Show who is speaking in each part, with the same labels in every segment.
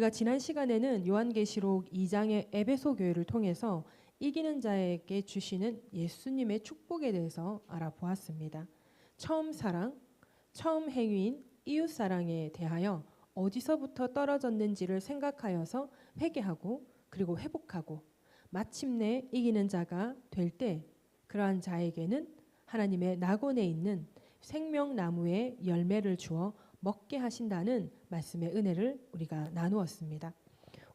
Speaker 1: 우리가 지난 시간에는 요한계시록 2장의 에베소 교회를 통해서 이기는 자에게 주시는 예수님의 축복에 대해서 알아보았습니다. 처음 사랑, 처음 행위인 이웃사랑에 대하여 어디서부터 떨어졌는지를 생각하여서 회개하고 그리고 회복하고 마침내 이기는 자가 될 때 그러한 자에게는 하나님의 낙원에 있는 생명나무의 열매를 주어 먹게 하신다는 말씀의 은혜를 우리가 나누었습니다.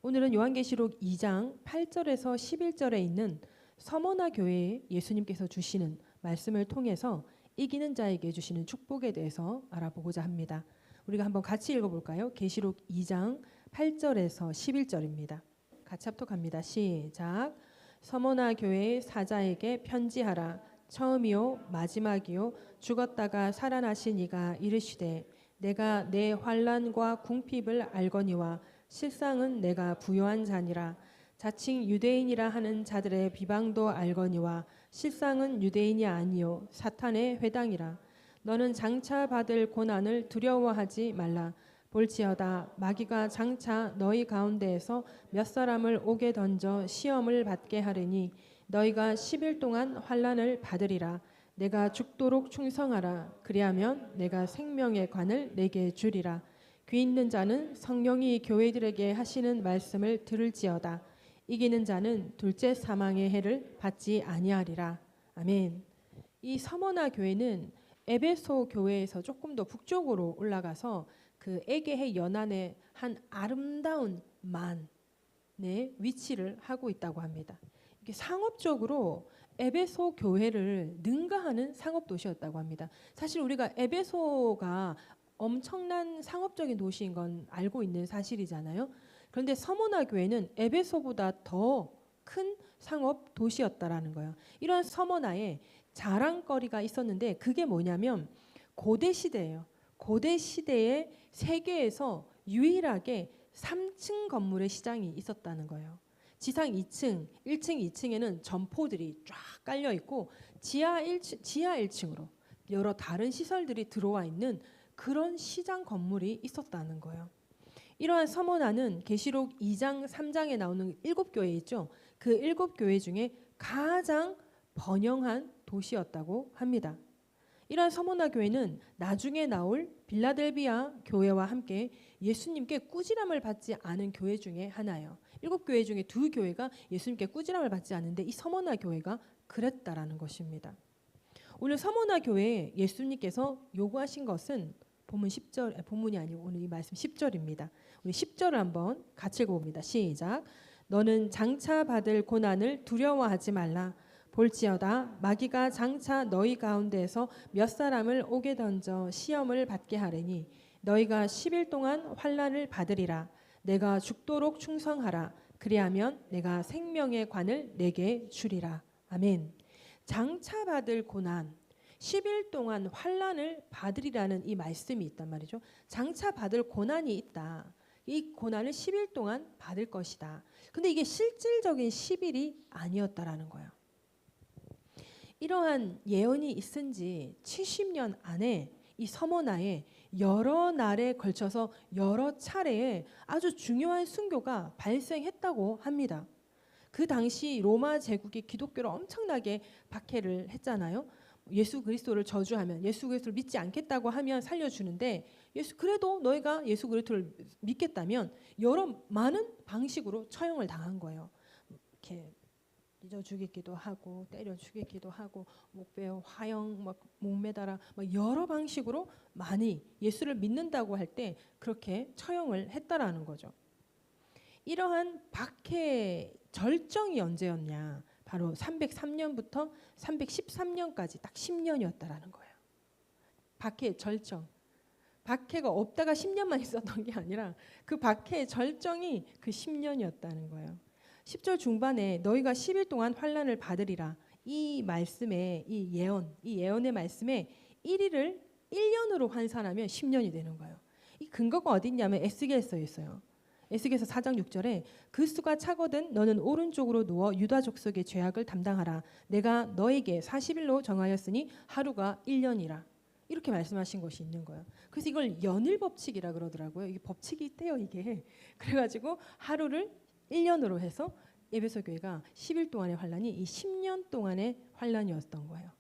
Speaker 1: 오늘은 요한계시록 2장 8절에서 11절에 있는 서머나 교회에 예수님께서 주시는 말씀을 통해서 이기는 자에게 주시는 축복에 대해서 알아보고자 합니다. 우리가 한번 같이 읽어볼까요? 계시록 2장 8절에서 11절입니다. 같이 합독합니다. 시작. 서머나 교회의 사자에게 편지하라. 처음이요 마지막이요 죽었다가 살아나신 이가 이르시되 내가 내 환난과 궁핍을 알거니와 실상은 내가 부요한 자니라. 자칭 유대인이라 하는 자들의 비방도 알거니와 실상은 유대인이 아니요 사탄의 회당이라. 너는 장차 받을 고난을 두려워하지 말라. 볼지어다 마귀가 장차 너희 가운데에서 몇 사람을 옥에 던져 시험을 받게 하리니 너희가 10일 동안 환난을 받으리라. 내가 죽도록 충성하라. 그리하면 내가 생명의 관을 내게 주리라. 귀 있는 자는 성령이 교회들에게 하시는 말씀을 들을지어다. 이기는 자는 둘째 사망의 해를 받지 아니하리라. 아멘. 이 서머나 교회는 에베소 교회에서 조금 더 북쪽으로 올라가서 그 에게해 연안의 한 아름다운 만의 위치를 하고 있다고 합니다. 이게 상업적으로 에베소 교회를 능가하는 상업 도시였다고 합니다. 사실 우리가 에베소가 엄청난 상업적인 도시인 건 알고 있는 사실이잖아요. 그런데 서머나 교회는 에베소보다 더 큰 상업 도시였다라는 거예요. 이러한 서머나에 자랑거리가 있었는데 그게 뭐냐면 고대 시대예요. 고대 시대에 세계에서 유일하게 3층 건물의 시장이 있었다는 거예요. 지상 2층, 1층, 2층에는 점포들이 쫙 깔려 있고 지하 1층으로 여러 다른 시설들이 들어와 있는 그런 시장 건물이 있었다는 거예요. 이러한 서머나는 계시록 2장, 3장에 나오는 7교회 있죠. 그 7교회 중에 가장 번영한 도시였다고 합니다. 이러한 서머나 교회는 나중에 나올 빌라델비아 교회와 함께 예수님께 꾸지람을 받지 않은 교회 중에 하나예요. 7교회 중에 2교회가 예수님께 꾸지람을 받지 않는데 이 서머나 교회가 그랬다라는 것입니다. 오늘 서머나 교회에 예수님께서 요구하신 것은 본문이 아니고 오늘 이 말씀 10절입니다. 우리 10절을 한번 같이 읽어봅니다. 시작. 너는 장차 받을 고난을 두려워하지 말라. 볼지어다 마귀가 장차 너희 가운데에서 몇 사람을 옥에 던져 시험을 받게 하리니 너희가 10일 동안 환난을 받으리라. 내가 죽도록 충성하라. 그리하면 내가 생명의 관을 내게 주리라. 아멘. 장차 받을 고난 10일 동안 환난을 받으리라는 이 말씀이 있단 말이죠. 장차 받을 고난이 있다. 이 고난을 10일 동안 받을 것이다. 근데 이게 실질적인 10일이 아니었다라는 거예요. 이러한 예언이 있은 지 70년 안에 이 서머나에 여러 날에 걸쳐서 여러 차례에 아주 중요한 순교가 발생했다고 합니다. 그 당시 로마 제국이 기독교를 엄청나게 박해를 했잖아요. 예수 그리스도를 저주하면 예수 그리스도를 믿지 않겠다고 하면 살려주는데 그래도 너희가 예수 그리스도를 믿겠다면 여러 많은 방식으로 처형을 당한 거예요. 이렇게 잊어 죽이기도 하고 때려 죽이기도 하고 목베어 화형 막 목매달아 막 여러 방식으로 많이 예수를 믿는다고 할 때 그렇게 처형을 했다라는 거죠. 이러한 박해 절정이 언제였냐? 바로 303년부터 313년까지 딱 10년이었다라는 거예요. 박해의 절정. 박해가 없다가 10년만 있었던 게 아니라 그 박해의 절정이 그 10년이었다는 거예요. 10절 중반에 너희가 10일 동안 환난을 받으리라. 이 말씀에 이 예언의 말씀에 1일을 1년으로 환산하면 10년이 되는 거예요. 이 근거가 어디 있냐면 에스겔에 써 있어요. 에스겔서 4장 6절에 그 수가 차거든 너는 오른쪽으로 누워 유다 족속의 죄악을 담당하라. 내가 너에게 40일로 정하였으니 하루가 1년이라. 이렇게 말씀하신 것이 있는 거예요. 그래서 이걸 연일 법칙이라 그러더라고요. 이게 법칙이 있대요, 이게. 그래가지고 하루를 1년으로 해서 에베소 교회가 10일 동안의 환란이 이 10년 동안의 환란이었던 거예요.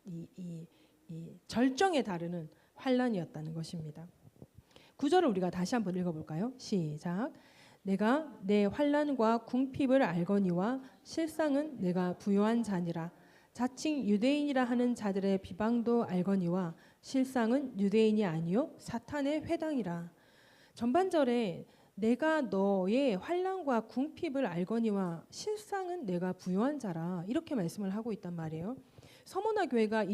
Speaker 1: 이 절정에 다르는 환란이었다는 것입니다. 구절을 우리가 다시 한번 읽어볼까요? 시작. 내가 내 환난과 궁핍을 알거니와 실상은 내가 부요한 자니라. 자칭 유대인이라 하는 자들의 비방도 알거니와 실상은 유대인이 아니요 사탄의 회당이라. 전반절에 내가 너의 환난과 궁핍을 알거니와 실상은 내가 부요한 자라 이렇게 말씀을 하고 있단 말이에요. 서머나 교회가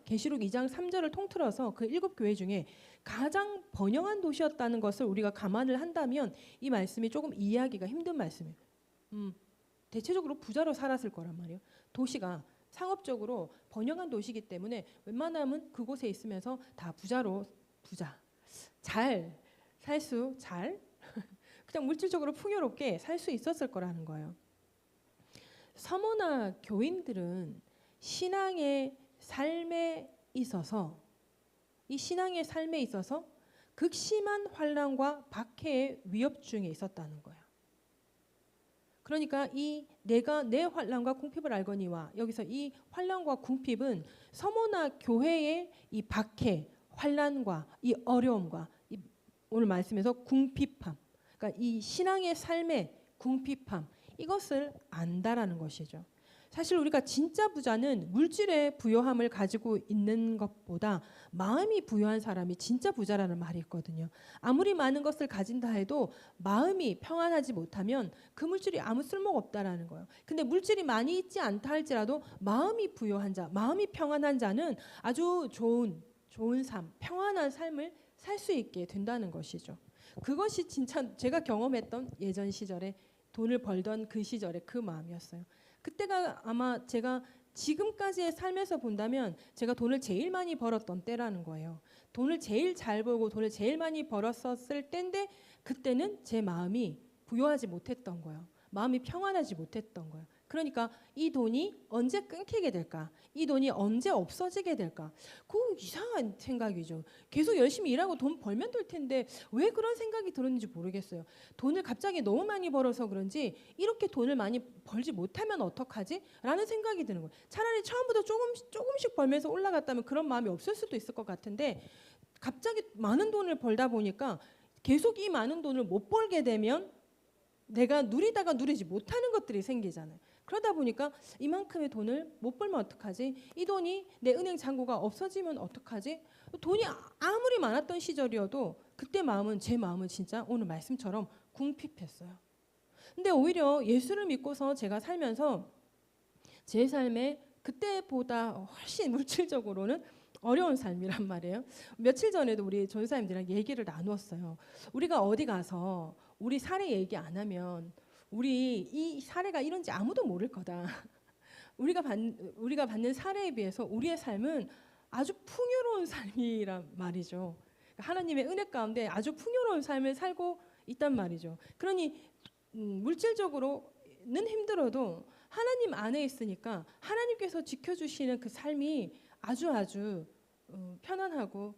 Speaker 1: 계시록 2장 3절을 통틀어서 그 7교회 중에 가장 번영한 도시였다는 것을 우리가 감안을 한다면 이 말씀이 조금 이해하기가 힘든 말씀이에요. 대체적으로 부자로 살았을 거란 말이에요. 도시가 상업적으로 번영한 도시이기 때문에 웬만하면 그곳에 있으면서 다 부자 잘 그냥 물질적으로 풍요롭게 살 수 있었을 거라는 거예요. 서머나 교인들은 신앙의 삶에 있어서 극심한 환난과 박해의 위협 중에 있었다는 거예요. 그러니까 내가 내 환난과 궁핍을 알거니와 여기서 이 환난과 궁핍은 서머나 교회의 이 박해, 환난과 이 어려움과 오늘 말씀에서 궁핍함, 그러니까 이 신앙의 삶의 궁핍함 이것을 안다라는 것이죠. 사실 우리가 진짜 부자는 물질의 부요함을 가지고 있는 것보다 마음이 부요한 사람이 진짜 부자라는 말이 있거든요. 아무리 많은 것을 가진다 해도 마음이 평안하지 못하면 그 물질이 아무 쓸모가 없다라는 거예요. 근데 물질이 많이 있지 않다 할지라도 마음이 부요한 자, 마음이 평안한 자는 아주 좋은 삶, 평안한 삶을 살 수 있게 된다는 것이죠. 그것이 진짜 제가 경험했던 예전 시절에 돈을 벌던 그 시절의 그 마음이었어요. 그때가 아마 제가 지금까지의 삶에서 본다면 제가 돈을 제일 많이 벌었던 때라는 거예요. 돈을 제일 잘 벌고 돈을 제일 많이 벌었었을 때인데 그때는 제 마음이 부요하지 못했던 거예요. 마음이 평안하지 못했던 거예요. 그러니까 이 돈이 언제 끊기게 될까? 이 돈이 언제 없어지게 될까? 그 이상한 생각이죠. 계속 열심히 일하고 돈 벌면 될 텐데 왜 그런 생각이 들었는지 모르겠어요. 돈을 갑자기 너무 많이 벌어서 그런지 이렇게 돈을 많이 벌지 못하면 어떡하지? 라는 생각이 드는 거예요. 차라리 처음부터 조금씩 벌면서 올라갔다면 그런 마음이 없을 수도 있을 것 같은데 갑자기 많은 돈을 벌다 보니까 계속 이 많은 돈을 못 벌게 되면 내가 누리다가 누리지 못하는 것들이 생기잖아요. 그러다 보니까 이만큼의 돈을 못 벌면 어떡하지? 이 돈이 내 은행 잔고가 없어지면 어떡하지? 돈이 아무리 많았던 시절이어도 그때 제 마음은 진짜 오늘 말씀처럼 궁핍했어요. 근데 오히려 예수를 믿고서 제가 살면서 제 삶에 그때보다 훨씬 물질적으로는 어려운 삶이란 말이에요. 며칠 전에도 우리 전사님들이랑 얘기를 나누었어요. 우리가 어디 가서 우리 사례 얘기 안 하면 우리 이 사례가 이런지 아무도 모를 거다. 우리가 받는 사례에 비해서 우리의 삶은 아주 풍요로운 삶이란 말이죠. 하나님의 은혜 가운데 아주 풍요로운 삶을 살고 있단 말이죠. 그러니 물질적으로는 힘들어도 하나님 안에 있으니까 하나님께서 지켜주시는 그 삶이 아주 편안하고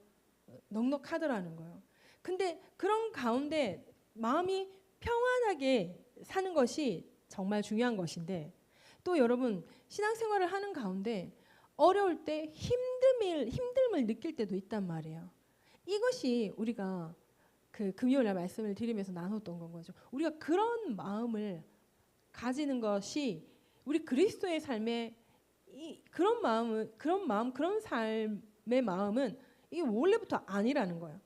Speaker 1: 넉넉하더라는 거예요. 근데 그런 가운데 마음이 평안하게 사는 것이 정말 중요한 것인데 또 여러분 신앙생활을 하는 가운데 어려울 때 힘듦을 느낄 때도 있단 말이에요. 이것이 우리가 그 금요일 날 말씀을 드리면서 나눴던 건 거죠. 우리가 그런 마음을 가지는 것이 우리 그리스도의 삶에 그런 삶의 마음은 이게 원래부터 아니라는 거예요.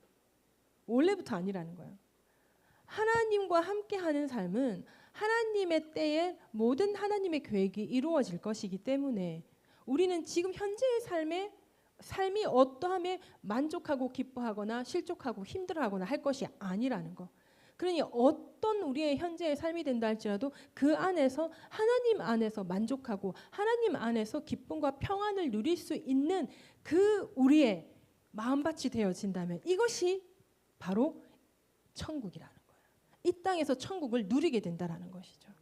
Speaker 1: 하나님과 함께하는 삶은 하나님의 때에 모든 하나님의 계획이 이루어질 것이기 때문에 우리는 지금 현재의 삶이 어떠함에 만족하고 기뻐하거나 실족하고 힘들어하거나 할 것이 아니라는 거. 그러니 어떤 우리의 현재의 삶이 된다 할지라도 그 안에서 하나님 안에서 만족하고 하나님 안에서 기쁨과 평안을 누릴 수 있는 그 우리의 마음밭이 되어진다면 이것이 바로 천국이라는 거예요. 이 땅에서 천국을 누리게 된다라는 것이죠.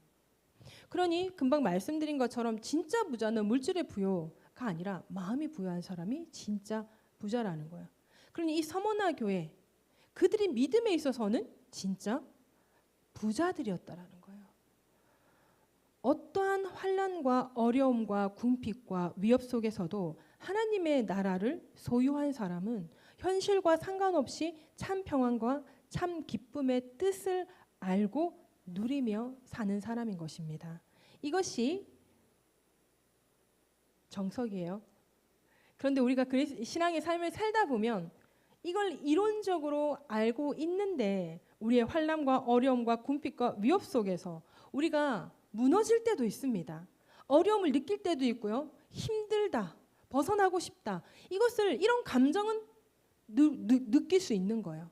Speaker 1: 그러니 금방 말씀드린 것처럼 진짜 부자는 물질의 부요가 아니라 마음이 부요한 사람이 진짜 부자라는 거예요. 그러니 이 서머나 교회 그들이 믿음에 있어서는 진짜 부자들이었다라는 거예요. 어떠한 환난과 어려움과 궁핍과 위협 속에서도 하나님의 나라를 소유한 사람은 현실과 상관없이 참 평안과 참 기쁨의 뜻을 알고 누리며 사는 사람인 것입니다. 이것이 정석이에요. 그런데 우리가 신앙의 삶을 살다 보면 이걸 이론적으로 알고 있는데 우리의 환난과 어려움과 궁핍과 위협 속에서 우리가 무너질 때도 있습니다. 어려움을 느낄 때도 있고요. 힘들다, 벗어나고 싶다. 이런 감정은 느낄 수 있는 거예요.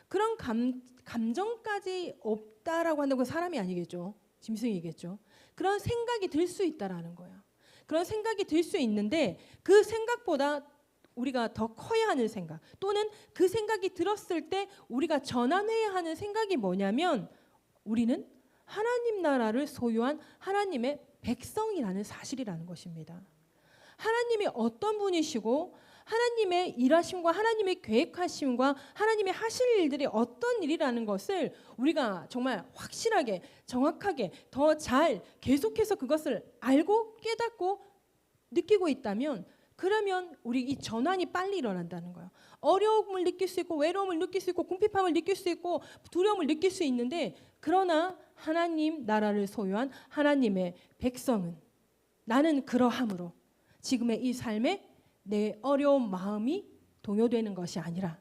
Speaker 1: 그런 감정까지 없다라고 한다고 사람이 아니겠죠. 짐승이겠죠. 그런 생각이 들 수 있다라는 거예요. 그런 생각이 들 수 있는데 그 생각보다 우리가 더 커야 하는 생각 또는 그 생각이 들었을 때 우리가 전환해야 하는 생각이 뭐냐면 우리는 하나님 나라를 소유한 하나님의 백성이라는 사실이라는 것입니다. 하나님이 어떤 분이시고 하나님의 일하심과 하나님의 계획하심과 하나님의 하실 일들이 어떤 일이라는 것을 우리가 정말 확실하게 정확하게 더 잘 계속해서 그것을 알고 깨닫고 느끼고 있다면 그러면 우리 이 전환이 빨리 일어난다는 거예요. 어려움을 느낄 수 있고 외로움을 느낄 수 있고 궁핍함을 느낄 수 있고 두려움을 느낄 수 있는데 그러나 하나님 나라를 소유한 하나님의 백성은 나는 그러함으로 지금의 이 삶에 내 어려운 마음이 동요되는 것이 아니라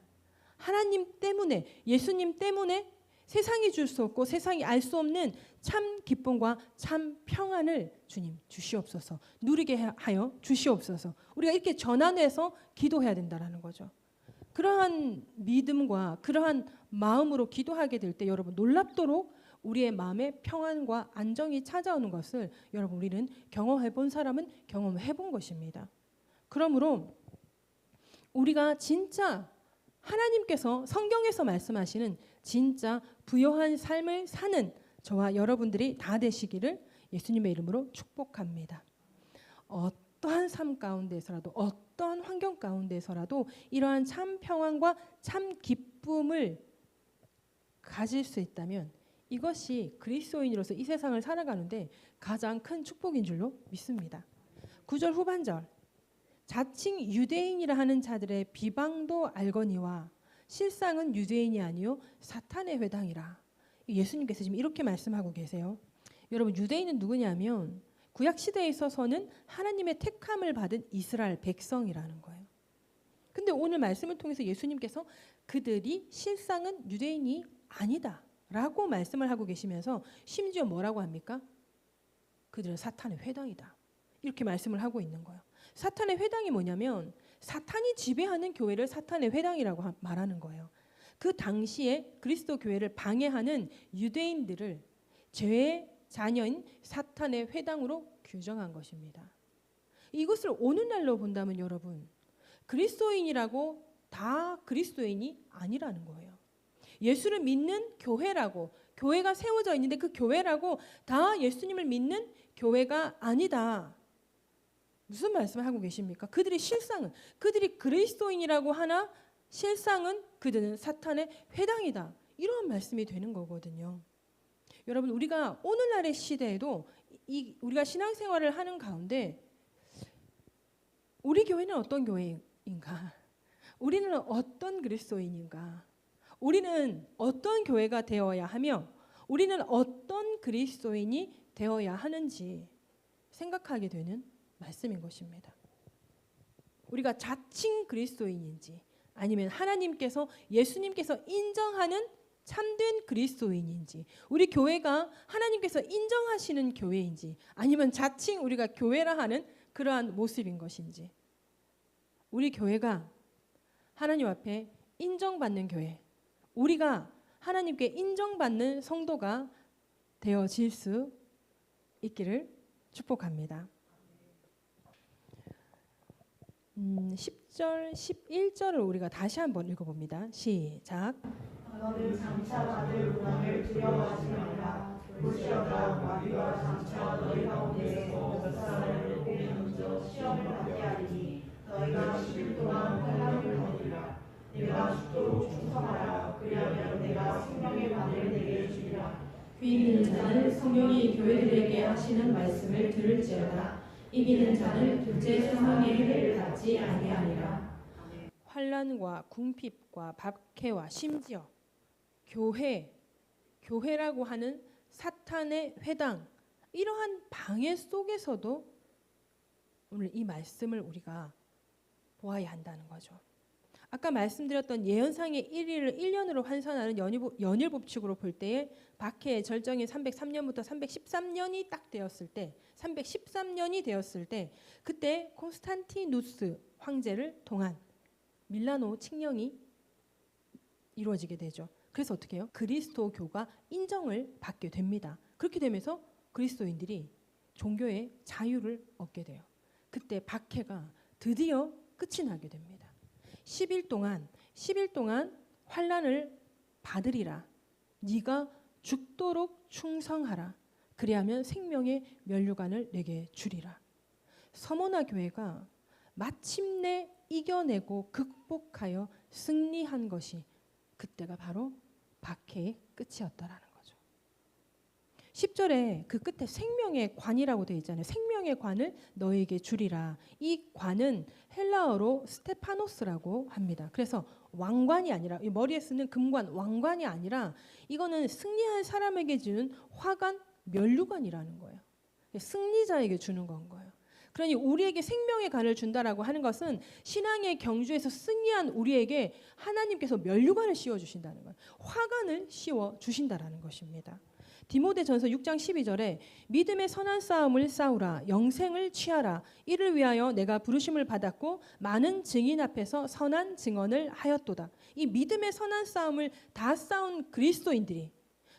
Speaker 1: 하나님 때문에 예수님 때문에 세상이 줄 수 없고 세상이 알 수 없는 참 기쁨과 참 평안을 주님 주시옵소서 누리게 하여 주시옵소서 우리가 이렇게 전환해서 기도해야 된다는 거죠. 그러한 믿음과 그러한 마음으로 기도하게 될 때 여러분 놀랍도록 우리의 마음에 평안과 안정이 찾아오는 것을 여러분 우리는 경험해 본 사람은 경험해 본 것입니다. 그러므로 우리가 진짜 하나님께서 성경에서 말씀하시는 진짜 부요한 삶을 사는 저와 여러분들이 다 되시기를 예수님의 이름으로 축복합니다. 어떠한 삶 가운데서라도 어떠한 환경 가운데서라도 이러한 참 평안과 참 기쁨을 가질 수 있다면 이것이 그리스도인으로서 이 세상을 살아가는데 가장 큰 축복인 줄로 믿습니다. 9절 후반절 자칭 유대인이라 하는 자들의 비방도 알거니와 실상은 유대인이 아니요 사탄의 회당이라. 예수님께서 지금 이렇게 말씀하고 계세요. 여러분 유대인은 누구냐면 구약 시대에 있어서는 하나님의 택함을 받은 이스라엘 백성이라는 거예요. 근데 오늘 말씀을 통해서 예수님께서 그들이 실상은 유대인이 아니다라고 말씀을 하고 계시면서 심지어 뭐라고 합니까? 그들은 사탄의 회당이다. 이렇게 말씀을 하고 있는 거예요. 사탄의 회당이 뭐냐면 사탄이 지배하는 교회를 사탄의 회당이라고 말하는 거예요. 그 당시에 그리스도 교회를 방해하는 유대인들을 죄의 자녀인 사탄의 회당으로 규정한 것입니다. 이것을 오늘날로 본다면 여러분 그리스도인이라고 다 그리스도인이 아니라는 거예요. 예수를 믿는 교회라고 교회가 세워져 있는데 그 교회라고 다 예수님을 믿는 교회가 아니다. 무슨 말씀을 하고 계십니까? 그들의 실상은 그들이 그리스도인이라고 하나 실상은 그들은 사탄의 회당이다. 이런 말씀이 되는 거거든요. 여러분 우리가 오늘날의 시대에도 우리가 신앙생활을 하는 가운데 우리 교회는 어떤 교회인가? 우리는 어떤 그리스도인인가? 우리는 어떤 교회가 되어야 하며 우리는 어떤 그리스도인이 되어야 하는지 생각하게 되는 말씀인 것입니다. 우리가 자칭 그리스도인인지 아니면 하나님께서 예수님께서 인정하는 참된 그리스도인인지 우리 교회가 하나님께서 인정하시는 교회인지 아니면 자칭 우리가 교회라 하는 그러한 모습인 것인지 우리 교회가 하나님 앞에 인정받는 교회 우리가 하나님께 인정받는 성도가 되어질 수 있기를 축복합니다. 10절, 11절을 우리가 다시 한번 읽어봅니다. 시작.
Speaker 2: 너는 장차 받을 고난을 두려워하지 말라. 무시하라. 마귀가 장차 너희 가운데서 몇 사람을 보게 먼저 시험을 받게 하리니 너희가 10일 동안 환난을 귀 있는 자는 성령이 교회들에게 하시는 말씀을 들을지어다. 이기는 자는 둘째 사망의 해를 받지 아니하리라.
Speaker 1: 환난과 궁핍과 박해와 심지어 교회라고 하는 사탄의 회당, 이러한 방해 속에서도 오늘 이 말씀을 우리가 보아야 한다는 거죠. 아까 말씀드렸던 예언상의 1일을 1년으로 환산하는 연일 법칙으로 볼 때에 박해의 절정이 303년부터 313년이 딱 되었을 때, 313년이 되었을 때 그때 콘스탄티누스 황제를 통한 밀라노 칙령이 이루어지게 되죠. 그래서 어떻게 해요? 그리스도교가 인정을 받게 됩니다. 그렇게 되면서 그리스도인들이 종교의 자유를 얻게 돼요. 그때 박해가 드디어 끝이 나게 됩니다. 10일 동안 환난을 받으리라. 네가 죽도록 충성하라. 그리하면 생명의 면류관을 내게 주리라. 서머나 교회가 마침내 이겨내고 극복하여 승리한 것이 그때가 바로 박해의 끝이었다라는 거죠. 10절에 그 끝에 생명의 관이라고 되어 있잖아요. 생명의 관을 너에게 주리라. 이 관은 헬라어로 스테파노스라고 합니다. 그래서 왕관이 아니라, 이 머리에 쓰는 금관, 왕관이 아니라 이거는 승리한 사람에게 주는 화관, 면류관이라는 거예요. 승리자에게 주는 건 거예요. 그러니 우리에게 생명의 관을 준다라고 하는 것은 신앙의 경주에서 승리한 우리에게 하나님께서 면류관을 씌워 주신다는 거예요. 화관을 씌워 주신다라는 것입니다. 디모데전서 6장 12절에 믿음의 선한 싸움을 싸우라. 영생을 취하라. 이를 위하여 내가 부르심을 받았고 많은 증인 앞에서 선한 증언을 하였도다. 이 믿음의 선한 싸움을 다 싸운 그리스도인들이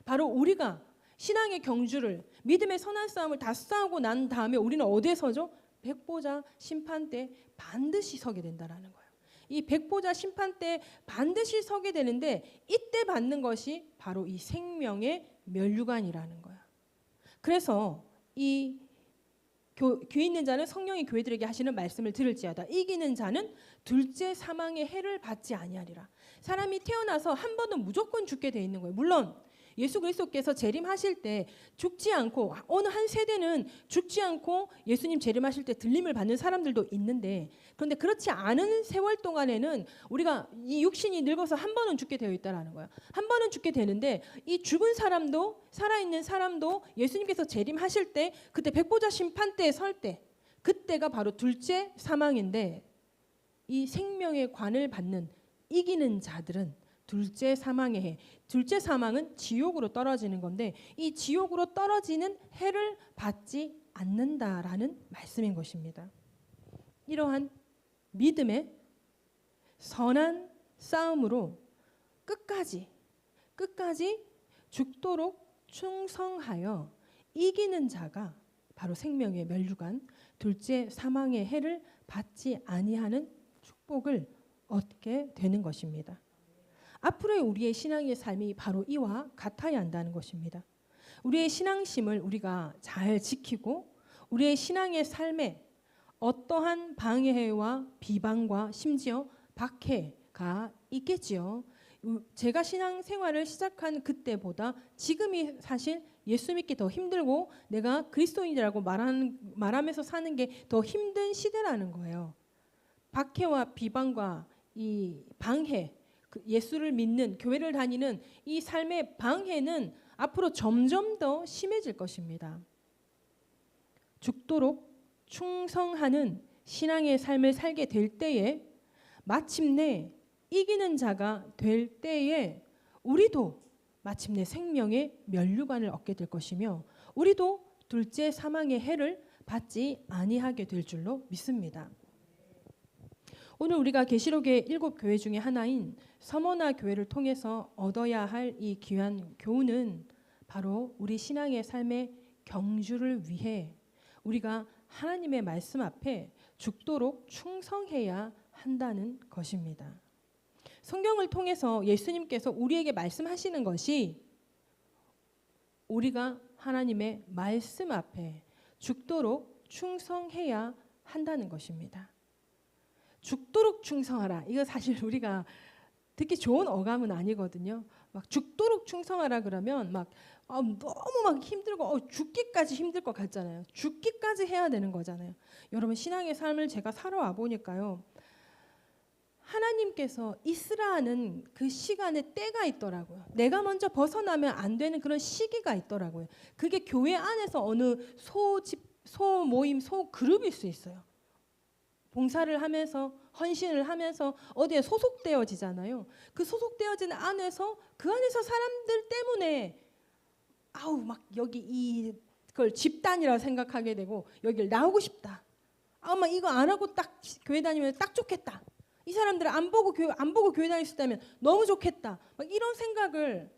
Speaker 1: 바로 우리가 신앙의 경주를, 믿음의 선한 싸움을 다 싸우고 난 다음에 우리는 어디에 서죠? 백보자 심판대 반드시 서게 된다라는 거예요. 이 백보자 심판대에 반드시 서게 되는데 이때 받는 것이 바로 이 생명의 면류관이라는 거야. 그래서 이 귀 있는 자는 성령이 교회들에게 하시는 말씀을 들을지어다. 이기는 자는 둘째 사망의 해를 받지 아니하리라. 사람이 태어나서 한 번은 무조건 죽게 돼 있는 거예요. 물론 예수 그리스도께서 재림하실 때 죽지 않고, 어느 한 세대는 죽지 않고 예수님 재림하실 때 들림을 받는 사람들도 있는데, 그런데 그렇지 않은 세월 동안에는 우리가 이 육신이 늙어서 한 번은 죽게 되어 있다라는 거야. 한 번은 죽게 되는데 이 죽은 사람도 살아있는 사람도 예수님께서 재림하실 때 그때 백보자 심판대에 설 때 그때가 바로 둘째 사망인데, 이 생명의 관을 받는 이기는 자들은 둘째 사망의 해, 둘째 사망은 지옥으로 떨어지는 건데 이 지옥으로 떨어지는 해를 받지 않는다라는 말씀인 것입니다. 이러한 믿음의 선한 싸움으로 끝까지 죽도록 충성하여 이기는 자가 바로 생명의 면류관, 둘째 사망의 해를 받지 아니하는 축복을 얻게 되는 것입니다. 앞으로의 우리의 신앙의 삶이 바로 이와 같아야 한다는 것입니다. 우리의 신앙심을 우리가 잘 지키고 우리의 신앙의 삶에 어떠한 방해와 비방과 심지어 박해가 있겠지요. 제가 신앙생활을 시작한 그때보다 지금이 사실 예수 믿기 더 힘들고 내가 그리스도인이라고 말하면서 사는 게 더 힘든 시대라는 거예요. 박해와 비방과 이 방해, 예수를 믿는, 교회를 다니는 이 삶의 방해는 앞으로 점점 더 심해질 것입니다. 죽도록 충성하는 신앙의 삶을 살게 될 때에, 마침내 이기는 자가 될 때에 우리도 마침내 생명의 면류관을 얻게 될 것이며 우리도 둘째 사망의 해를 받지 아니하게 될 줄로 믿습니다. 오늘 우리가 계시록의 7교회 중에 하나인 서머나 교회를 통해서 얻어야 할 이 귀한 교훈은 바로 우리 신앙의 삶의 경주를 위해 우리가 하나님의 말씀 앞에 죽도록 충성해야 한다는 것입니다. 성경을 통해서 예수님께서 우리에게 말씀하시는 것이 우리가 하나님의 말씀 앞에 죽도록 충성해야 한다는 것입니다. 죽도록 충성하라. 이거 사실 우리가 듣기 좋은 어감은 아니거든요. 막 죽도록 충성하라 그러면 막 너무 막 힘들고 죽기까지 힘들 것 같잖아요. 죽기까지 해야 되는 거잖아요. 여러분 신앙의 삶을 제가 살아와 보니까요. 하나님께서 있으라는 그 시간에 때가 있더라고요. 내가 먼저 벗어나면 안 되는 그런 시기가 있더라고요. 그게 교회 안에서 어느 소모임, 소그룹일 수 있어요. 봉사를 하면서 헌신을 하면서 어디에 소속되어지잖아요. 그 소속되어진 안에서 그 안에서 사람들 때문에 막 여기 이걸 집단이라 생각하게 되고 여기를 나오고 싶다. 막 이거 안 하고 딱 교회 다니면 딱 좋겠다. 이 사람들을 안 보고 교회 다닐 수 있다면 너무 좋겠다. 막 이런 생각을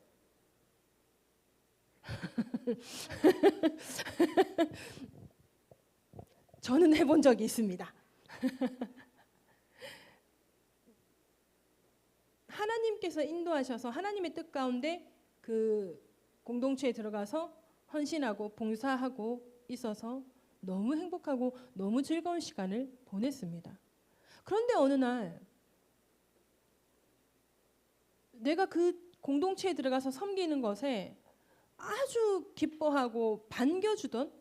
Speaker 1: 저는 해본 적이 있습니다. 하나님께서 인도하셔서 하나님의 뜻 가운데 그 공동체에 들어가서 헌신하고 봉사하고 있어서 너무 행복하고 너무 즐거운 시간을 보냈습니다. 그런데 어느 날 내가 그 공동체에 들어가서 섬기는 것에 아주 기뻐하고 반겨주던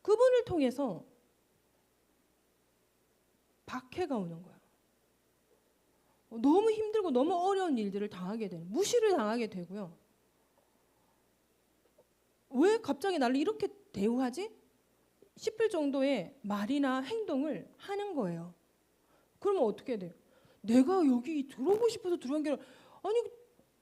Speaker 1: 그분을 통해서 박해가 오는 거야. 너무 힘들고 너무 어려운 일들을 당하게 되는, 무시를 당하게 되고요. 왜 갑자기 나를 이렇게 대우하지? 싶을 정도의 말이나 행동을 하는 거예요. 그러면 어떻게 돼요? 내가 여기 들어오고 싶어서 들어온 게 아니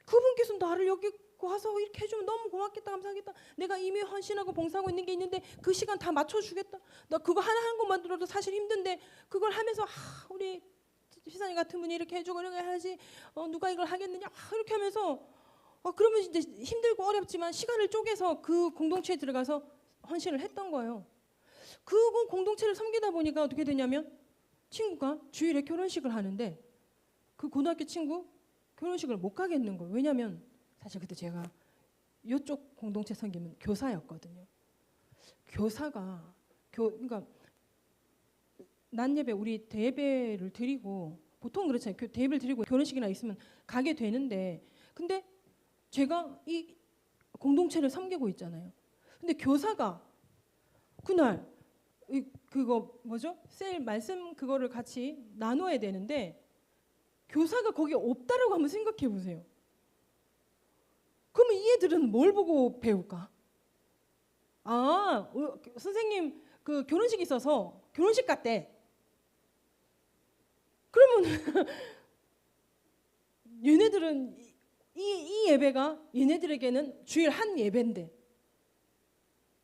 Speaker 1: 그분께서 나를 여기 와서 이렇게 해주면 너무 고맙겠다, 감사하겠다. 내가 이미 헌신하고 봉사하고 있는 게 있는데 그 시간 다 맞춰주겠다. 나 그거 하나 하는 것만 들어도 사실 힘든데 그걸 하면서 우리 시사님 같은 분이 이렇게 해주고 이렇게 해야지 누가 이걸 하겠느냐 이렇게 하면서 그러면 이제 힘들고 어렵지만 시간을 쪼개서 그 공동체에 들어가서 헌신을 했던 거예요. 그 공동체를 섬기다 보니까 어떻게 되냐면 친구가 주일에 결혼식을 하는데 그 고등학교 친구 결혼식을 못 가겠는 거예요. 왜냐하면 사실 그때 제가 이쪽 공동체 섬기면 교사였거든요. 교사가 그러니까 낮 예배 우리 대예배를 드리고 보통 그렇잖아요. 대예배를 드리고 결혼식이나 있으면 가게 되는데 근데 제가 이 공동체를 섬기고 있잖아요. 근데 교사가 그날 그거 뭐죠? 셀 말씀 그거를 같이 나눠야 되는데 교사가 거기 없다라고 한번 생각해 보세요. 그러면 이 애들은 뭘 보고 배울까? 선생님 그 결혼식 있어서 결혼식 갔대. 그러면 얘네들은 이 예배가 얘네들에게는 주일 한 예배인데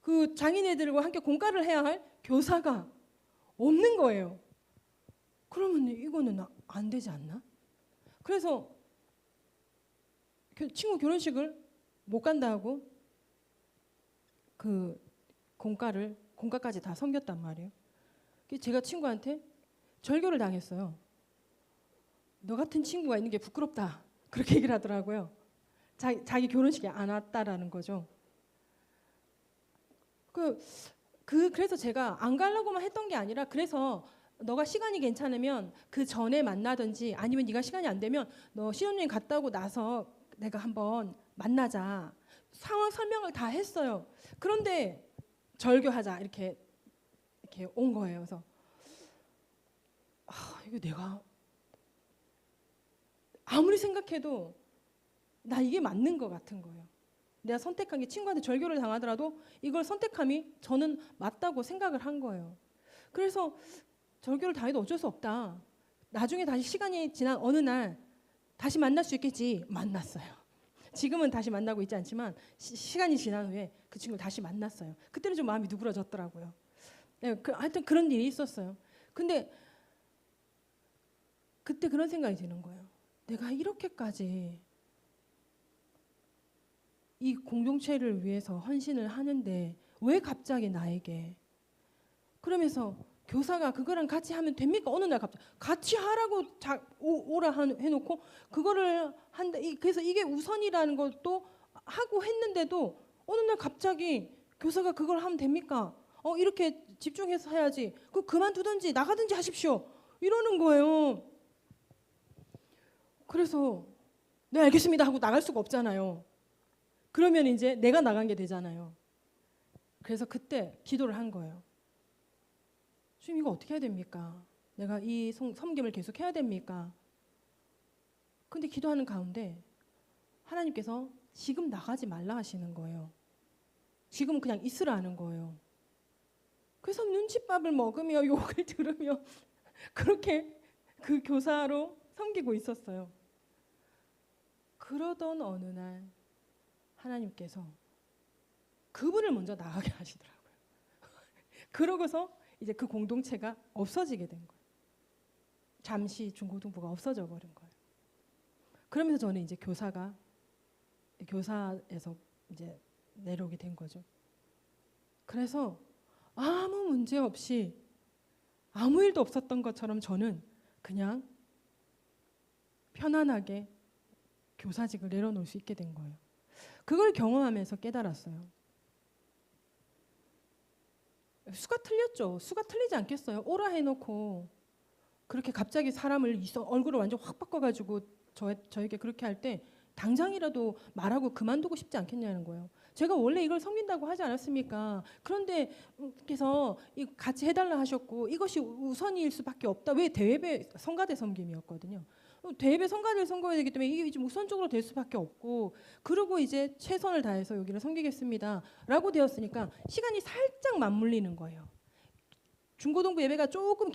Speaker 1: 그 장인애들과 함께 공과를 해야 할 교사가 없는 거예요. 그러면 이거는 안 되지 않나? 그래서 친구 결혼식을 못 간다 하고 그 공과까지 다 섬겼단 말이에요. 제가 친구한테 절교를 당했어요. 너 같은 친구가 있는 게 부끄럽다. 그렇게 얘기를 하더라고요. 자기 결혼식에 안 왔다라는 거죠. 그래서 제가 안 가려고만 했던 게 아니라 그래서 너가 시간이 괜찮으면 그 전에 만나든지 아니면 네가 시간이 안 되면 너 신혼여행 갔다 오고 나서 내가 한번 만나자. 상황 설명을 다 했어요. 그런데 절교하자 이렇게 온 거예요. 그래서 이거 내가 아무리 생각해도 나 이게 맞는 것 같은 거예요. 내가 선택한 게 친구한테 절교를 당하더라도 이걸 선택함이 저는 맞다고 생각을 한 거예요. 그래서 절교를 당해도 어쩔 수 없다. 나중에 다시 시간이 지난 어느 날 다시 만날 수 있겠지. 만났어요. 지금은 다시 만나고 있지 않지만 시간이 지난 후에 그 친구를 다시 만났어요. 그때는 좀 마음이 누그러졌더라고요. 네, 하여튼 그런 일이 있었어요. 근데 그때 그런 생각이 드는 거예요. 내가 이렇게까지 이 공동체를 위해서 헌신을 하는데 왜 갑자기 나에게 그러면서 교사가 그거랑 같이 하면 됩니까? 어느 날 갑자기 같이 하라고 오라 해놓고 그거를 한다. 그래서 이게 우선이라는 것도 하고 했는데도 어느 날 갑자기 교사가 그걸 하면 됩니까? 이렇게 집중해서 해야지. 그만두든지 나가든지 하십시오. 이러는 거예요. 그래서 네, 알겠습니다 하고 나갈 수가 없잖아요. 그러면 이제 내가 나간 게 되잖아요. 그래서 그때 기도를 한 거예요. 주님, 이거 어떻게 해야 됩니까? 내가 이 섬김을 계속 해야 됩니까? 근데 기도하는 가운데 하나님께서 지금 나가지 말라 하시는 거예요. 지금은 그냥 있으라 하는 거예요. 그래서 눈칫밥을 먹으며 욕을 들으며 그렇게 그 교사로 섬기고 있었어요. 그러던 어느 날 하나님께서 그분을 먼저 나가게 하시더라고요. 그러고서 이제 그 공동체가 없어지게 된 거예요. 잠시 중고등부가 없어져 버린 거예요. 그러면서 저는 이제 교사에서 이제 내려오게 된 거죠. 그래서 아무 문제 없이 아무 일도 없었던 것처럼 저는 그냥 편안하게 교사직을 내려놓을 수 있게 된 거예요. 그걸 경험하면서 깨달았어요. 수가 틀렸죠. 수가 틀리지 않겠어요. 오라 해놓고 그렇게 갑자기 사람을 얼굴을 완전 확 바꿔가지고 저에게 그렇게 할 때 당장이라도 말하고 그만두고 싶지 않겠냐는 거예요. 제가 원래 이걸 섬긴다고 하지 않았습니까? 그런데 께서 같이 해달라 하셨고 이것이 우선일 수밖에 없다. 왜? 대예배 성가대 섬김이었거든요. 대예배 성가대를 섬겨야 되기 때문에 이게 좀 우선적으로 될 수밖에 없고, 그리고 이제 최선을 다해서 여기를 섬기겠습니다 라고 되었으니까 시간이 살짝 맞물리는 거예요. 중고등부 예배가 조금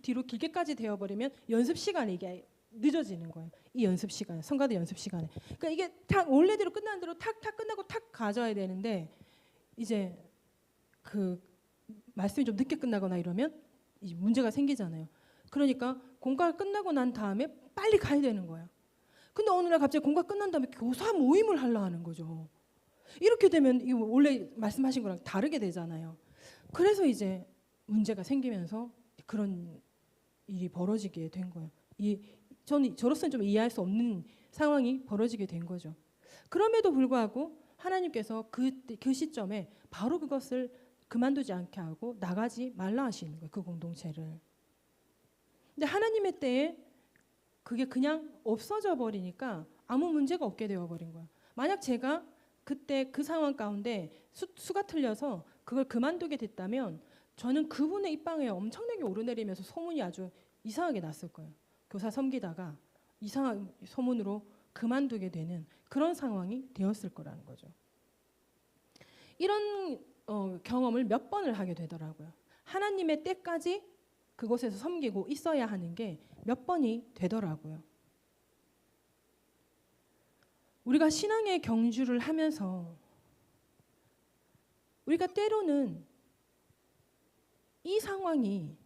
Speaker 1: 뒤로 길게까지 되어버리면 연습 시간이 이게 늦어지는 거예요. 이 연습 시간, 성가대 연습 시간에. 그러니까 이게 탁 원래대로 끝나는 대로 탁탁 끝나고 탁 가져야 되는데 이제 그 말씀이 좀 늦게 끝나거나 이러면 이제 문제가 생기잖아요. 그러니까 공과가 끝나고 난 다음에 빨리 가야 되는 거예요. 근데 어느 날 갑자기 공과 끝난 다음에 교사 모임을 하려 하는 거죠. 이렇게 되면 이 원래 말씀하신 거랑 다르게 되잖아요. 그래서 이제 문제가 생기면서 그런 일이 벌어지게 된 거예요. 저는 저로서는 좀 이해할 수 없는 상황이 벌어지게 된 거죠. 그럼에도 불구하고 하나님께서 그 시점에 바로 그것을 그만두지 않게 하고 나가지 말라 하시는 거예요. 그 공동체를. 근데 하나님의 때에 그게 그냥 없어져 버리니까 아무 문제가 없게 되어버린 거예요. 만약 제가 그때 그 상황 가운데 수가 틀려서 그걸 그만두게 됐다면 저는 그분의 입방에 엄청나게 오르내리면서 소문이 아주 이상하게 났을 거예요. 교사 섬기다가 이상한 소문으로 그만두게 되는 그런 상황이 되었을 거라는 거죠. 이런 경험을 몇 번을 하게 되더라고요. 하나님의 때까지 그곳에서 섬기고 있어야 하는 게 몇 번이 되더라고요. 우리가 신앙의 경주를 하면서 우리가 때로는 이 상황이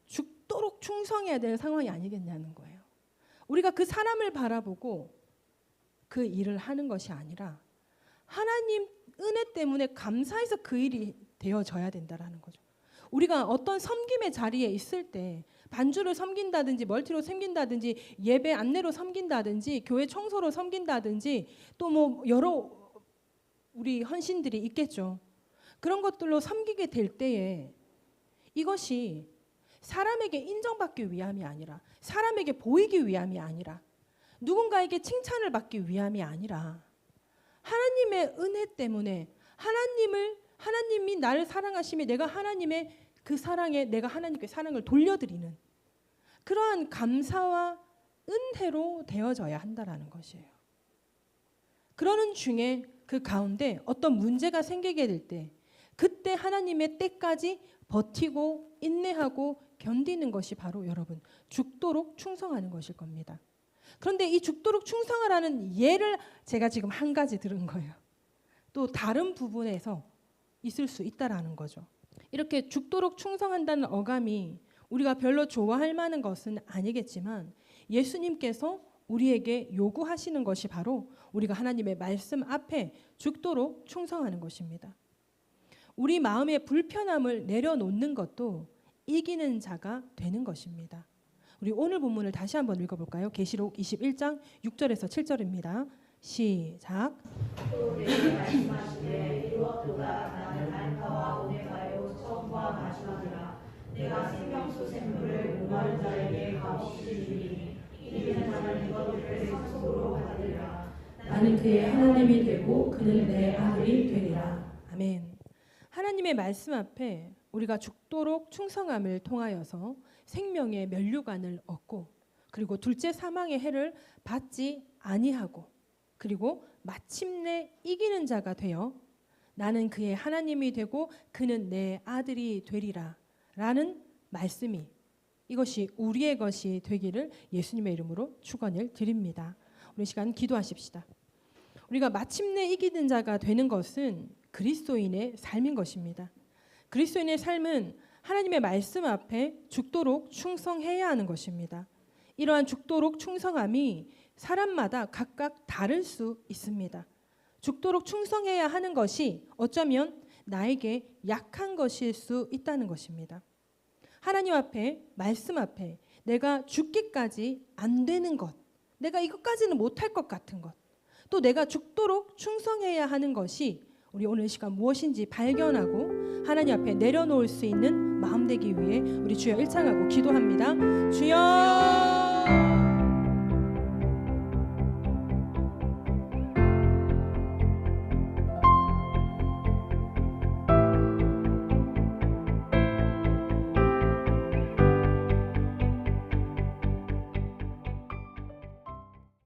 Speaker 1: 죽도록 충성해야 되는 상황이 아니겠냐는 거예요. 우리가 그 사람을 바라보고 그 일을 하는 것이 아니라 하나님 은혜 때문에 감사해서 그 일이 되어져야 된다라는 거죠. 우리가 어떤 섬김의 자리에 있을 때 반주를 섬긴다든지 멀티로 섬긴다든지 예배 안내로 섬긴다든지 교회 청소로 섬긴다든지 또 뭐 여러 우리 헌신들이 있겠죠. 그런 것들로 섬기게 될 때에 이것이 사람에게 인정받기 위함이 아니라 사람에게 보이기 위함이 아니라 누군가에게 칭찬을 받기 위함이 아니라 하나님의 은혜 때문에 하나님이 나를 사랑하심에 내가 하나님의 그 사랑에 내가 하나님께 사랑을 돌려드리는 그러한 감사와 은혜로 되어져야 한다라는 것이에요. 그러는 중에 그 가운데 어떤 문제가 생기게 될 때 그때 하나님의 때까지 버티고 인내하고 견디는 것이 바로 여러분 죽도록 충성하는 것일 겁니다. 그런데 이 죽도록 충성하라는 예를 제가 지금 한 가지 들은 거예요. 또 다른 부분에서 있을 수 있다라는 거죠. 이렇게 죽도록 충성한다는 어감이 우리가 별로 좋아할 만한 것은 아니겠지만 예수님께서 우리에게 요구하시는 것이 바로 우리가 하나님의 말씀 앞에 죽도록 충성하는 것입니다. 우리 마음의 불편함을 내려놓는 것도 이기는 자가 되는 것입니다. 우리 오늘 본문을 다시 한번 읽어볼까요? 계시록 21장 6절에서 7절입니다. 시작.
Speaker 2: 또 내게 말씀하시되 이루었도다. 나는 알파와 오메가요 처음과 마지막이라. 내가 생명수 샘물을 목마른 자에게 값없이 주리니 이기는 자는 이것들을 상속으로 받으리라. 나는 그의 하나님이 되고 그는 내 아들이 되리라.
Speaker 1: 아멘. 하나님의 말씀 앞에 우리가 죽도록 충성함을 통하여서 생명의 면류관을 얻고 그리고 둘째 사망의 해를 받지 아니하고 그리고 마침내 이기는 자가 되어 나는 그의 하나님이 되고 그는 내 아들이 되리라 라는 말씀이 이것이 우리의 것이 되기를 예수님의 이름으로 축원을 드립니다. 우리 시간 기도하십시다. 우리가 마침내 이기는 자가 되는 것은 그리스도인의 삶인 것입니다. 그리스도인의 삶은 하나님의 말씀 앞에 죽도록 충성해야 하는 것입니다. 이러한 죽도록 충성함이 사람마다 각각 다를 수 있습니다. 죽도록 충성해야 하는 것이 어쩌면 나에게 약한 것일 수 있다는 것입니다. 하나님 앞에 말씀 앞에 내가 죽기까지 안 되는 것, 내가 이것까지는 못할 것 같은 것, 또 내가 죽도록 충성해야 하는 것이 우리 오늘 시간 무엇인지 발견하고 하나님 앞에 내려놓을 수 있는 마음 되기 위해 우리 주여 일창하고 기도합니다. 주여